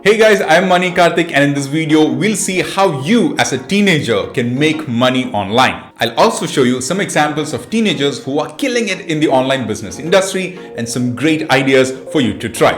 Hey guys, I'm Mani Karthik, and in this video, we'll see how you as a teenager can make money online. I'll also show you some examples of teenagers who are killing it in the online business industry and some great ideas for you to try.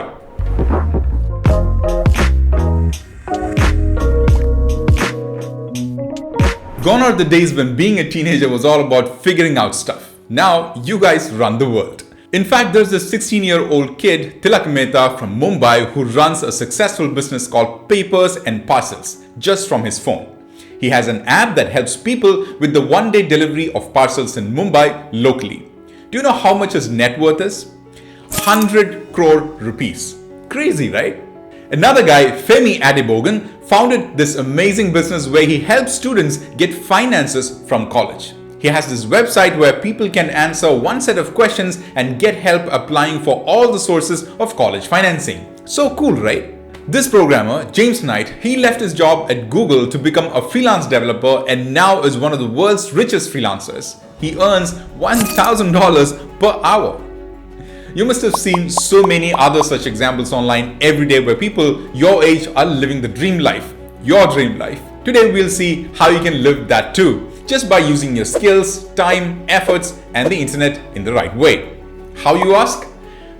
Gone are the days when being a teenager was all about figuring out stuff. Now, you guys run the world. In fact, there's this 16-year-old kid, Tilak Mehta from Mumbai, who runs a successful business called Papers and Parcels just from his phone. He has an app that helps people with the one-day delivery of parcels in Mumbai locally. Do you know how much his net worth is? 100 crore rupees. Crazy, right? Another guy, Femi Adebogan, founded this amazing business where he helps students get finances from college. He has this website where people can answer one set of questions and get help applying for all the sources of college financing. So cool, right? This programmer, James Knight, he left his job at Google to become a freelance developer and now is one of the world's richest freelancers. He earns $1,000 per hour. You must have seen so many other such examples online every day where people your age are living the dream life, your dream life. Today we'll see how you can live that too, just by using your skills, time, efforts, and the internet in the right way. How, you ask?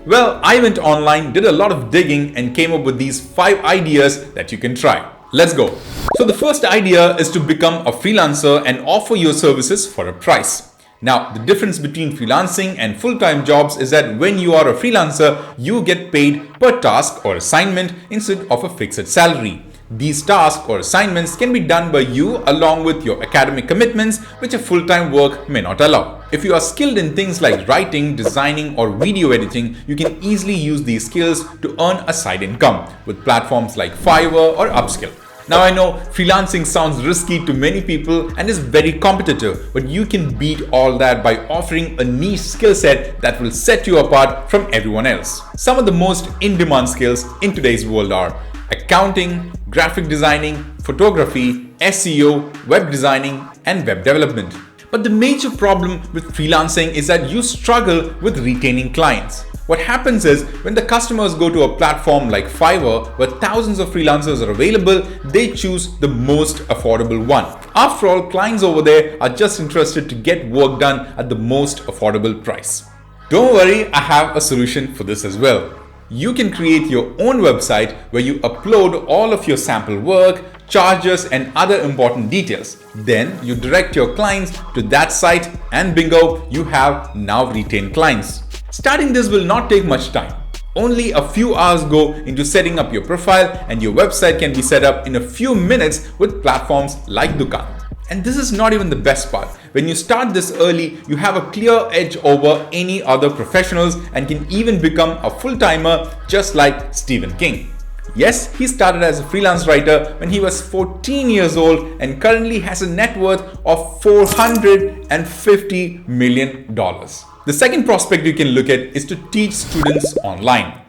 Well, I went online, did a lot of digging, and came up with these 5 ideas that you can try. Let's go. So the first idea is to become a freelancer and offer your services for a price. Now, the difference between freelancing and full-time jobs is that when you are a freelancer, you get paid per task or assignment instead of a fixed salary. These tasks or assignments can be done by you along with your academic commitments, which a full-time work may not allow. If you are skilled in things like writing, designing, or video editing, you can easily use these skills to earn a side income with platforms like Fiverr or Upskill. Now, I know freelancing sounds risky to many people and is very competitive, but you can beat all that by offering a niche skill set that will set you apart from everyone else. Some of the most in-demand skills in today's world are accounting, graphic designing, photography, SEO, web designing, and web development. But the major problem with freelancing is that you struggle with retaining clients. What happens is when the customers go to a platform like Fiverr, where thousands of freelancers are available, they choose the most affordable one. After all, clients over there are just interested to get work done at the most affordable price. Don't worry, I have a solution for this as well. You can create your own website where you upload all of your sample work, charges, and other important details. Then you direct your clients to that site and bingo, you have now retained clients. Starting this will not take much time. Only a few hours go into setting up your profile and your website can be set up in a few minutes with platforms like Dukaan. And this is not even the best part. When you start this early, you have a clear edge over any other professionals and can even become a full-timer just like Stephen King. Yes, he started as a freelance writer when he was 14 years old and currently has a net worth of $450 million. The second prospect you can look at is to teach students online.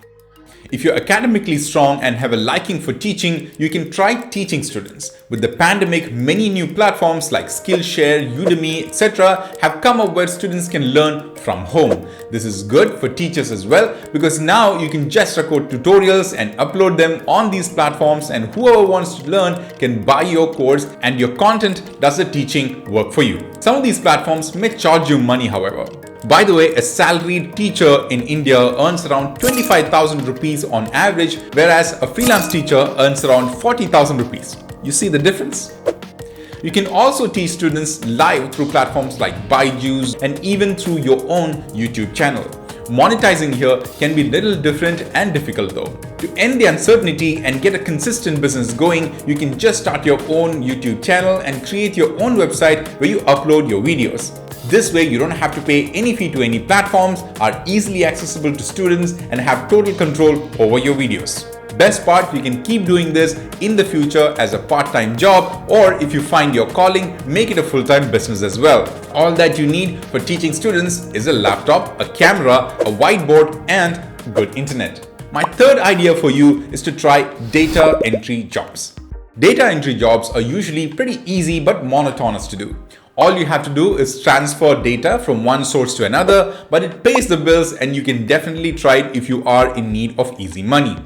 If you're academically strong and have a liking for teaching, you can try teaching students. With the pandemic, many new platforms like Skillshare, Udemy, etc. have come up where students can learn from home. This is good for teachers as well because now you can just record tutorials and upload them on these platforms, and whoever wants to learn can buy your course and your content does the teaching work for you. Some of these platforms may charge you money, however. By the way, a salaried teacher in India earns around 25,000 rupees on average, whereas a freelance teacher earns around 40,000 rupees. You see the difference? You can also teach students live through platforms like Byju's and even through your own YouTube channel. Monetizing here can be a little different and difficult though. To end the uncertainty and get a consistent business going, you can just start your own YouTube channel and create your own website where you upload your videos. This way, you don't have to pay any fee to any platforms, are easily accessible to students, and have total control over your videos. Best part, you can keep doing this in the future as a part-time job, or if you find your calling, make it a full-time business as well. All that you need for teaching students is a laptop, a camera, a whiteboard, and good internet. My third idea for you is to try data entry jobs. Data entry jobs are usually pretty easy but monotonous to do. All you have to do is transfer data from one source to another, but it pays the bills and you can definitely try it if you are in need of easy money.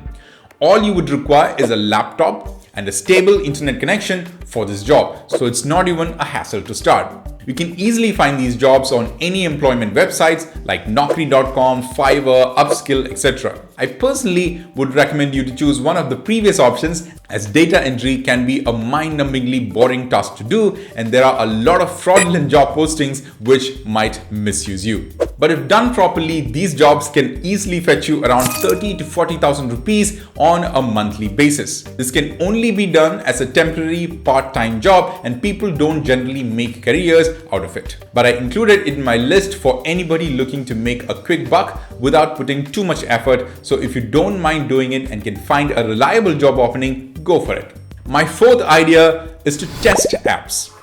All you would require is a laptop and a stable internet connection for this job, so it's not even a hassle to start. You can easily find these jobs on any employment websites like Naukri.com, Fiverr, Upskill, etc. I personally would recommend you to choose one of the previous options, as data entry can be a mind-numbingly boring task to do, and there are a lot of fraudulent job postings which might misuse you. But if done properly, these jobs can easily fetch you around 30 to 40,000 rupees on a monthly basis. This can only be done as a temporary part-time job, and people don't generally make careers out of it. But I included it in my list for anybody looking to make a quick buck without putting too much effort. So if you don't mind doing it and can find a reliable job opening, go for it. My fourth idea is to test apps.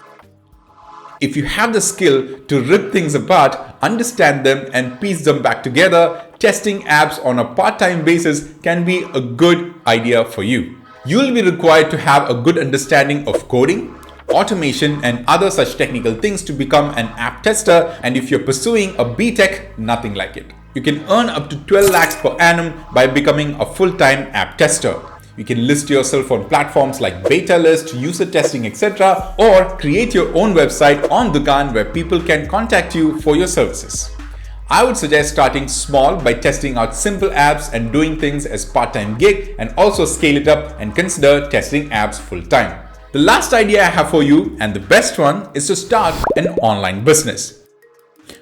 If you have the skill to rip things apart, understand them and piece them back together, testing apps on a part-time basis can be a good idea for you. You will be required to have a good understanding of coding, automation and other such technical things to become an app tester, and if you're pursuing a BTech, nothing like it. You can earn up to 12 lakhs per annum by becoming a full-time app tester. You can list yourself on platforms like BetaList, user testing, etc. or create your own website on Dukaan where people can contact you for your services. I would suggest starting small by testing out simple apps and doing things as part-time gig, and also scale it up and consider testing apps full-time. The last idea I have for you, and the best one, is to start an online business.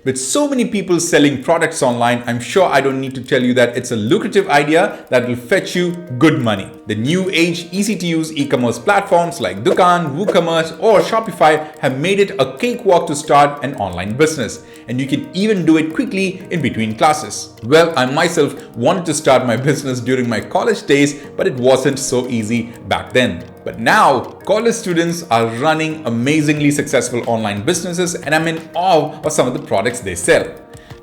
With so many people selling products online, I'm sure I don't need to tell you that it's a lucrative idea that will fetch you good money. The new age, easy to use e-commerce platforms like Dukaan, WooCommerce or Shopify have made it a cakewalk to start an online business. And you can even do it quickly in between classes. Well, I myself wanted to start my business during my college days, but it wasn't so easy back then. But now, college students are running amazingly successful online businesses, and I'm in awe of some of the products they sell.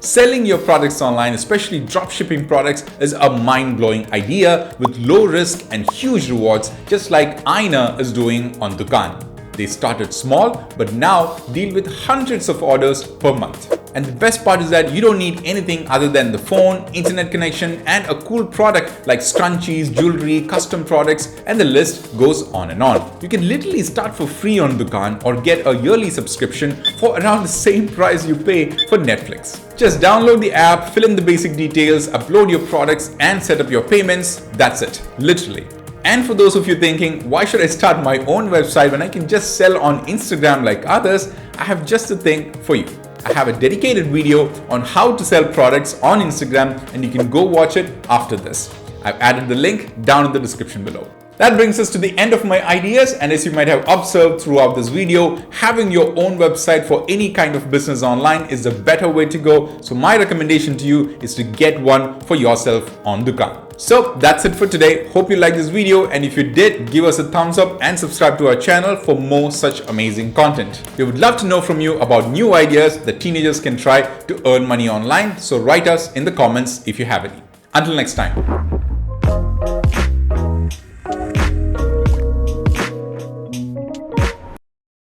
Selling your products online, especially dropshipping products, is a mind-blowing idea with low risk and huge rewards, just like Aina is doing on Dukaan. They started small, but now deal with hundreds of orders per month. And the best part is that you don't need anything other than the phone, internet connection, and a cool product like scrunchies, jewelry, custom products, and the list goes on and on. You can literally start for free on Dukaan or get a yearly subscription for around the same price you pay for Netflix. Just download the app, fill in the basic details, upload your products, and set up your payments. That's it, literally. And for those of you thinking, why should I start my own website when I can just sell on Instagram like others? I have just the thing for you. I have a dedicated video on how to sell products on Instagram, and you can go watch it after this. I've added the link down in the description below. That brings us to the end of my ideas, and as you might have observed throughout this video, having your own website for any kind of business online is the better way to go. So my recommendation to you is to get one for yourself on Dukaan. So that's it for today. Hope you liked this video, and if you did, give us a thumbs up and subscribe to our channel for more such amazing content. We would love to know from you about new ideas that teenagers can try to earn money online, so write us in the comments if you have any. Until next time.